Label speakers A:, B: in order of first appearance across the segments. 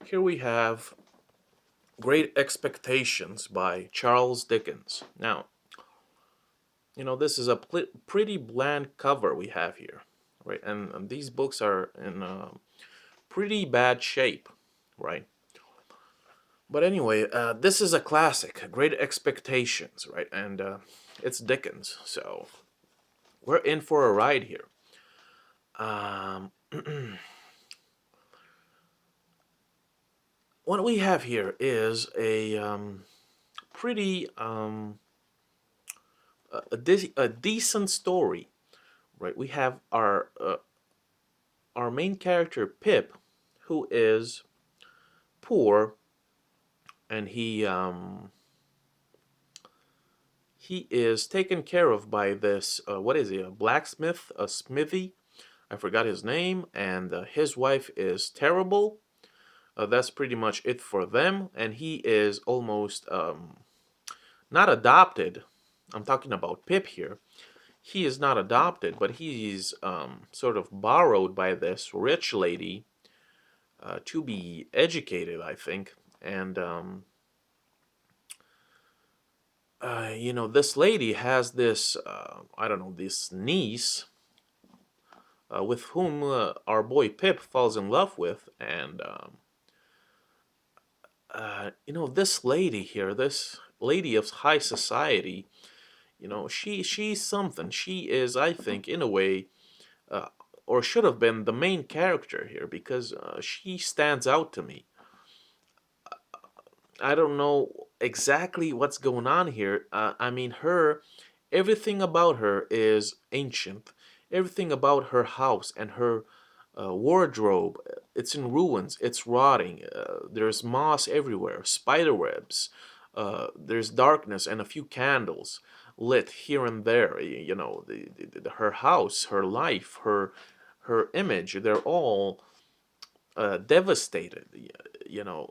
A: Here we have Great Expectations by Charles Dickens. Now, this is a pretty bland cover we have here, right? And these books are in pretty bad shape, right? But anyway, this is a classic, Great Expectations, right? And it's Dickens, so we're in for a ride here. Um, what we have here is a pretty a decent story, right? We have our main character Pip, who is poor, and he is taken care of by this what is he, a blacksmith, a smithy? I forgot his name, and his wife is terrible. That's pretty much it for them, and he is almost not adopted. I'm talking about Pip here. He is not adopted, but he's sort of borrowed by this rich lady to be educated, I think. And this lady has this, I don't know, this niece with whom our boy Pip falls in love with. And, this lady here, this lady of high society, she's something. She is, I think, in a way, uh, or should have been the main character here because she stands out to me. I don't know exactly what's going on here. I mean, everything about her is ancient. Everything about her house and her wardrobe, it's in ruins. It's rotting. There's moss everywhere, spider webs. There's darkness and a few candles lit here and there. Her house, her life, her image. They're all devastated. You know,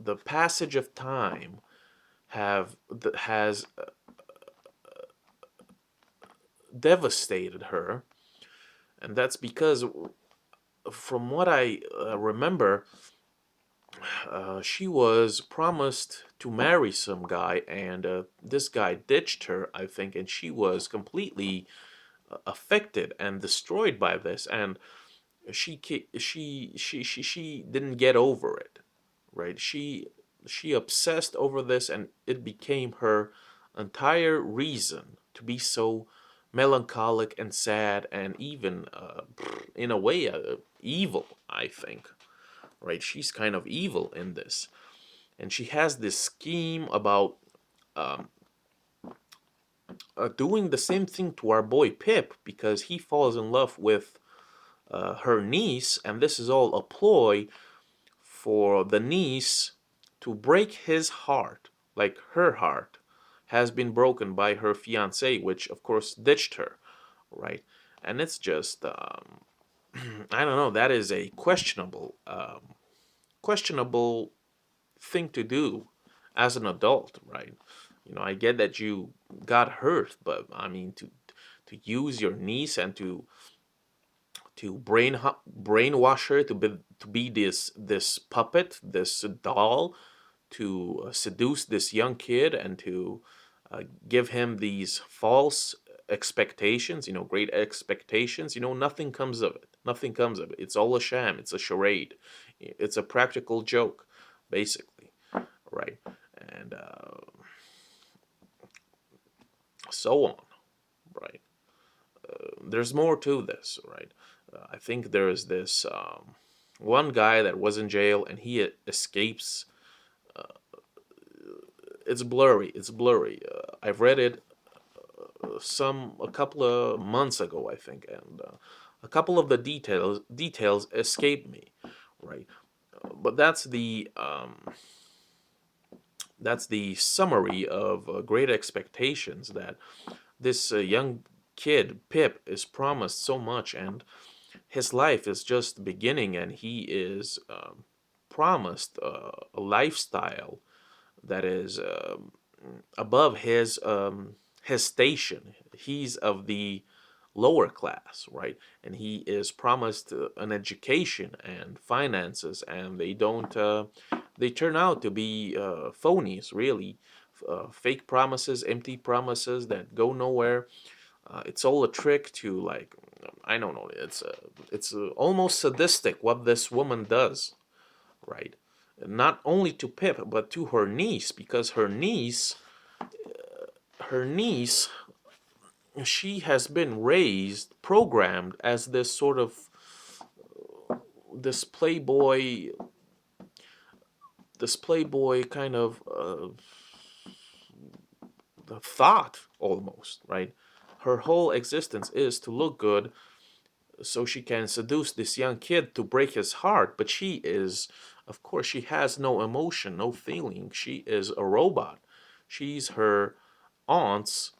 A: the passage of time has devastated her, and that's because, from what I remember, she was promised to marry some guy, and this guy ditched her, I think, and she was completely affected and destroyed by this, and she didn't get over it, right? She obsessed over this, and it became her entire reason to be so melancholic and sad, and even in a way evil, I think, right? She's kind of evil in this, and she has this scheme about um, doing the same thing to our boy Pip because he falls in love with her niece, and this is all a ploy for the niece to break his heart, like her heart has been broken by her fiance, which of course ditched her, right? And it's just, I don't know. That is a questionable thing to do as an adult, right? I get that you got hurt, but I mean to use your niece and to brainwash her to be this puppet, this doll, to seduce this young kid and to give him these false expectations, great expectations. Nothing comes of it. Nothing comes of it. It's all a sham. It's a charade. It's a practical joke, basically, right? And so on, right? There's more to this, right? I think there is this one guy that was in jail and he escapes. It's blurry. It's blurry. I've read it a couple of months ago, I think, and a couple of the details escape me, right? But that's the summary of Great Expectations, that this young kid Pip is promised so much, and his life is just beginning, and he is promised a lifestyle that is above his station. He's of the lower class, right? And he is promised an education and finances, and they don't. They turn out to be phonies, really, fake promises, empty promises that go nowhere. It's all a trick to, like, I don't know. It's almost sadistic what this woman does, right? Not only to Pip but to her niece, because her niece, she has been raised, programmed as this sort of this playboy, this playboy kind of the thought almost, right? Her whole existence is to look good so she can seduce this young kid to break his heart. But she is, of course, she has no emotion, no feeling. She is a robot. She's her aunt's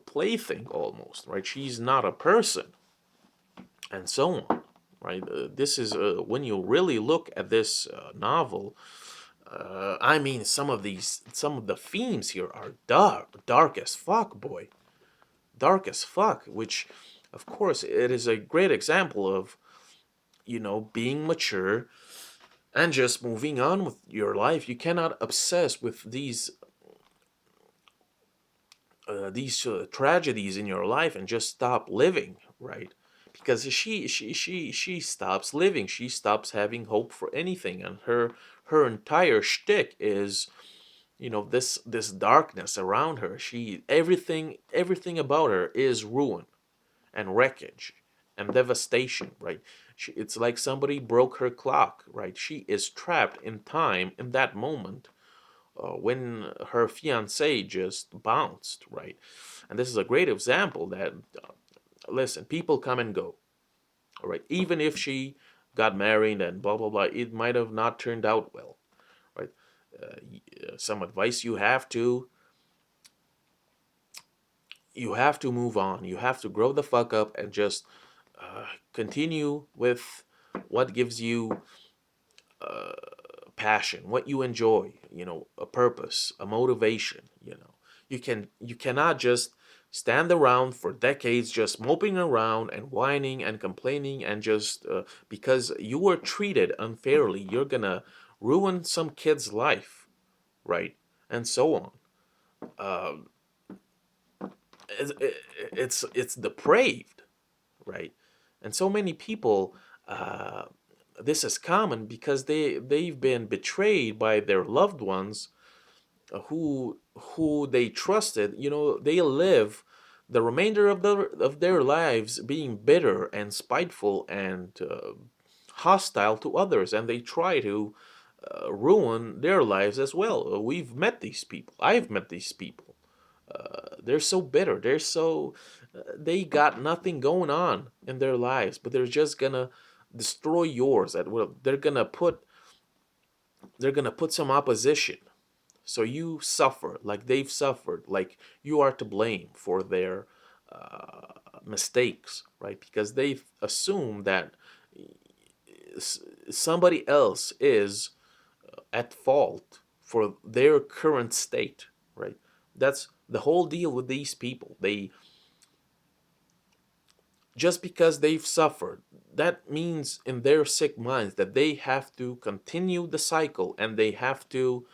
A: plaything almost, right? She's not a person, and so on, right? This is when you really look at this novel. I mean, some of the themes here are dark as fuck, boy, dark as fuck. Which, of course, it is a great example of, being mature and just moving on with your life. You cannot obsess with these tragedies in your life and just stop living, right? Because she stops living. She stops having hope for anything, and her entire shtick is, this darkness around her. She everything about her is ruin and wreckage and devastation, right? It's like somebody broke her clock, right? She is trapped in time in that moment when her fiance just bounced, right? And this is a great example that, listen, people come and go, all right? Even if she got married and blah, blah, blah, it might have not turned out well, right? Some advice: you have to move on. You have to grow the fuck up and just continue with what gives you passion, what you enjoy, a purpose, a motivation. You cannot just stand around for decades just moping around and whining and complaining, and just because you were treated unfairly, you're gonna ruin some kid's life, right? And so on. Um, it's depraved, right? And so many people, uh, this is common because they've been betrayed by their loved ones, who they trusted. They live the remainder of their lives being bitter and spiteful and hostile to others, and they try to ruin their lives as well. We've met these people. I've met these people. They're so bitter. They got nothing going on in their lives, but they're just gonna destroy yours. They're gonna put some opposition, so you suffer like they've suffered, like you are to blame for their mistakes, right? Because they assume that somebody else is at fault for their current state, right? That's the whole deal with these people. Just because they've suffered, that means in their sick minds that they have to continue the cycle, and they have to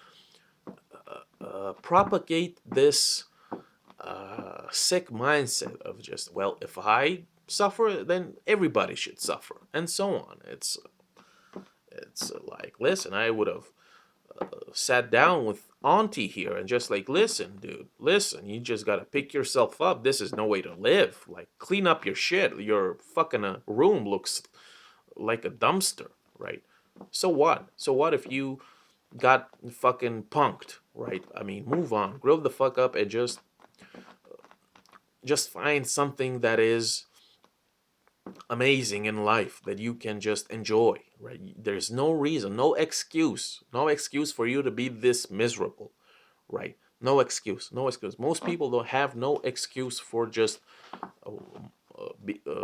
A: propagate this sick mindset of just, well, if I suffer, then everybody should suffer, and so on. It's like, listen, I would have sat down with Auntie here and just like, listen, dude, listen, you just gotta pick yourself up. This is no way to live. Like, clean up your shit. Your fucking room looks like a dumpster, right? So what? So what if you got fucking punked, right? I mean, move on, grow the fuck up, and just find something that is amazing in life that you can just enjoy, right? There's no reason, no excuse for you to be this miserable, right? No excuse, no excuse. Most people don't have no excuse for just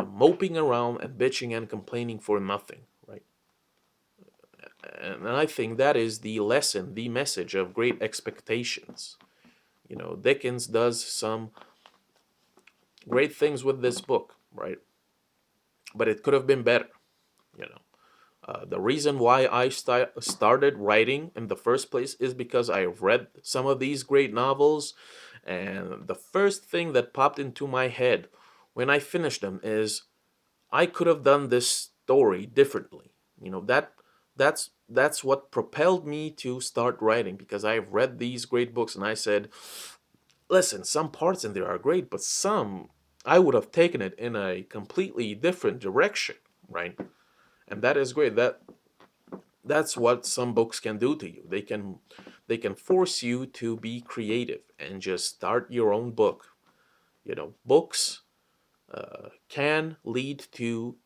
A: moping around and bitching and complaining for nothing, right? And I think that is the lesson, the message of Great Expectations. Dickens does some great things with this book, right? But it could have been better, you know. The reason why I started writing in the first place is because I read some of these great novels, and the first thing that popped into my head when I finished them is I could have done this story differently. You know, that's what propelled me to start writing, because I've read these great books and I said, listen, some parts in there are great, but some I would have taken it in a completely different direction, right? And that is great. That's what some books can do to you. They can force you to be creative and just start your own book. You know, books can lead to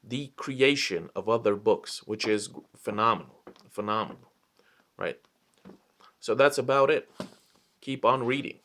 A: the creation of other books, which is phenomenal, right? So that's about it. Keep on reading.